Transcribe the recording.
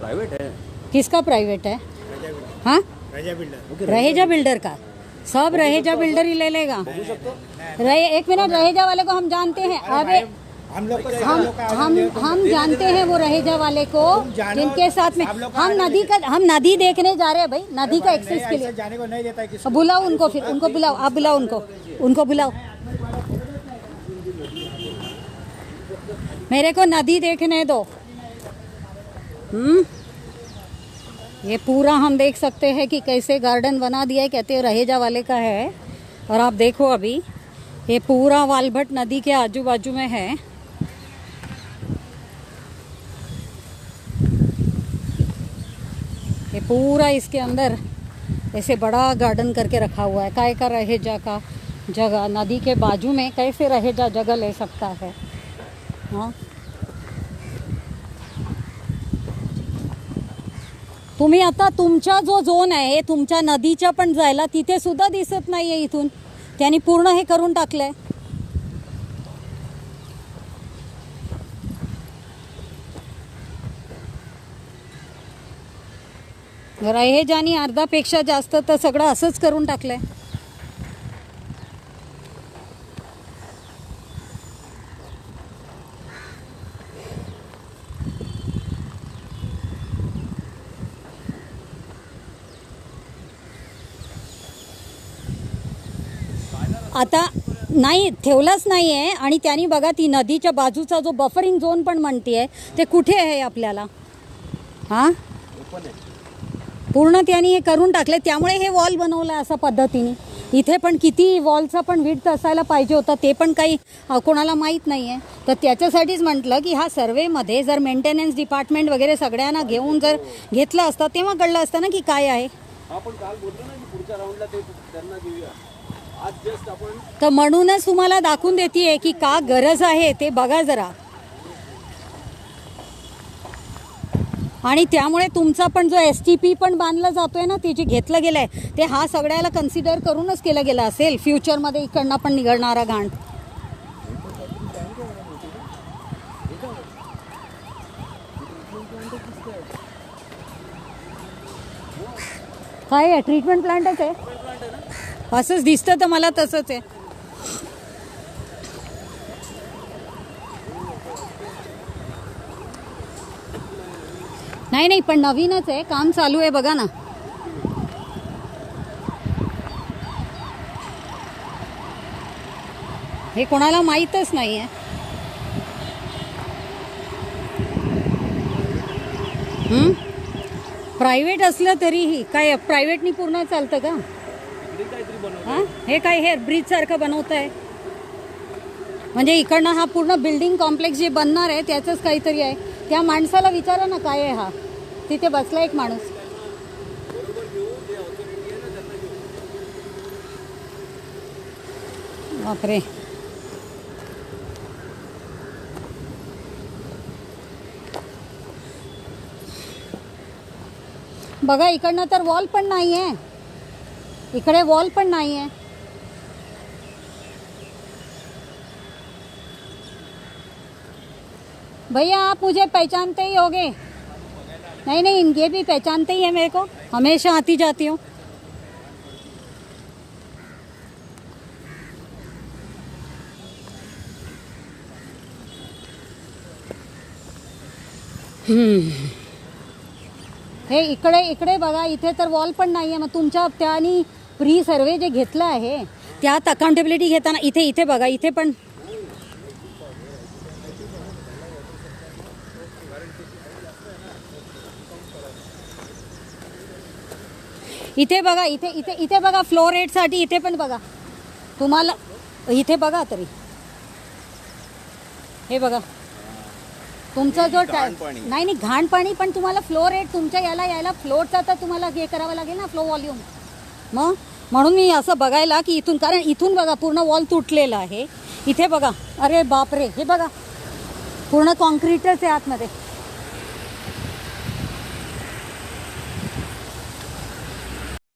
Private है। किसका private है? हाँ, रहेजा बिल्डर का। सब रहेजा बिल्डर ही ले लेगा। एक मिनट, रहेजा वाले को हम जानते हैं। अरे हम जानते हैं वो रहेजा वाले को, जिनके साथ में हम नदी देखने जा रहे हैं भाई, नदी का एक्सेस के लिए जाने को नहीं देता है किसी। बुलाओ उनको, फिर उनको बुलाओ, आप बुलाओ उनको बुलाओ। मेरे को नदी देखने दो। ये पूरा हम देख सकते हैं कि कैसे गार्डन बना दिया है, कहते हैं रहेजा वाले का है। और आप देखो अभी ये पूरा वालभट नदी के आजू बाजू में है। ये पूरा इसके अंदर ऐसे बड़ा गार्डन करके रखा हुआ है। काय का रहेजा का जगह नदी के बाजू में कैसे रहेजा जगह ले सकता है? हाँ, तुम्ही आता तुमचा जो झोन आहे तुमच्या नदीच्या पण जायला तिथे सुद्धा दिसत नाहीये इथून, त्यांनी पूर्ण हे करून टाकलंय। रहेजानी अर्धापेक्षा जास्त तर सगळं असंच करून टाकलंय। आता नाही ठेवलाच नाही आहे। आणि त्यांनी बघा ती नदीच्या बाजूचा जो बफरिंग झोन पण म्हणते ते कुठे आहे आपल्याला? हां, पूर्ण त्यांनी हे करून टाकले, त्यामुळे हे वॉल बनवलं अशा पद्धतीने। इथे पण किती वॉलचा पण विड्थ असायला पाहिजे होता ते पण काही कोणाला माहीत नाही आहे। तर त्याच्यासाठीच म्हटलं की हा सर्वेमध्ये जर मेंटेनन्स डिपार्टमेंट वगैरे सगळ्यांना घेऊन जर घेतलं असतं तेव्हा कळलं असतं ना की काय आहे। आपण काल बोललो ना की पुढच्या राऊंडला ते त्यांना देऊया। आज जस्ट आपण तर म्हणूनच तुम्हाला दाखवून देते की का गरज आहे ते बघा जरा। आणि त्यामुळे तुमचा पण जो STP पण बांधला जातोय ना, ते जे घेतलं गेलंय ते हा सगळ्याला कन्सिडर करूनच केलं गेलं असेल फ्युचरमध्ये इकडनं पण निघणारा घाण। काय आहे? ट्रीटमेंट प्लांटच आहे, असंच दिसतं तर मला तसंच आहे। नाही पण नवीनच आहे, काम चालू आहे बघा ना। हे कोणाला माहीतच नाही आहे। प्रायव्हेट असलं तरीही काय प्रायव्हेटनी पूर्ण चालतं का? हां, हे काय हे ब्रिज सारखं बनवत आहे म्हणजे इकडनं हा पूर्ण बिल्डिंग कॉम्प्लेक्स जे बनणार आहे त्याचंच काहीतरी आहे। त्या माणसाला विचारा ना काय आहे हा, तिथे बसला एक माणूस। बापरे, बघा इकडनं तर वॉल पण नाही आहे, इकडे वॉल पण नाही आहे। भैया आप मुझे पहचानते ही होगे? नहीं ये भी पहचानते ही है मेरे को, हमेशा आती जाती हूँ। हे इकडे बघा, इथे तर वॉल पण नाही आहे। मग तुमच्या त्यानी प्री सर्वे जे घेतलं आहे त्यात अकाउंटेबिलिटी घेताना इथे बघा, इथे पण इथे बघा, इथे बघा फ्लो रेटसाठी इथे पण बघा तुम्हाला, इथे बघा तरी हे बघा तुमचा जो नाही घाण पाणी, पण तुम्हाला फ्लो रेट तुमच्या यायला फ्लोचा तर तुम्हाला हे करावं लागेल ना, फ्लो वॉल्यूम। मग म्हणून मी असं बघायला की इथून, कारण इथून बघा पूर्ण वॉल तुटलेला आहे। इथे बघा, अरे बापरे, हे बघा पूर्ण कॉन्क्रीटच आहे आतमध्ये।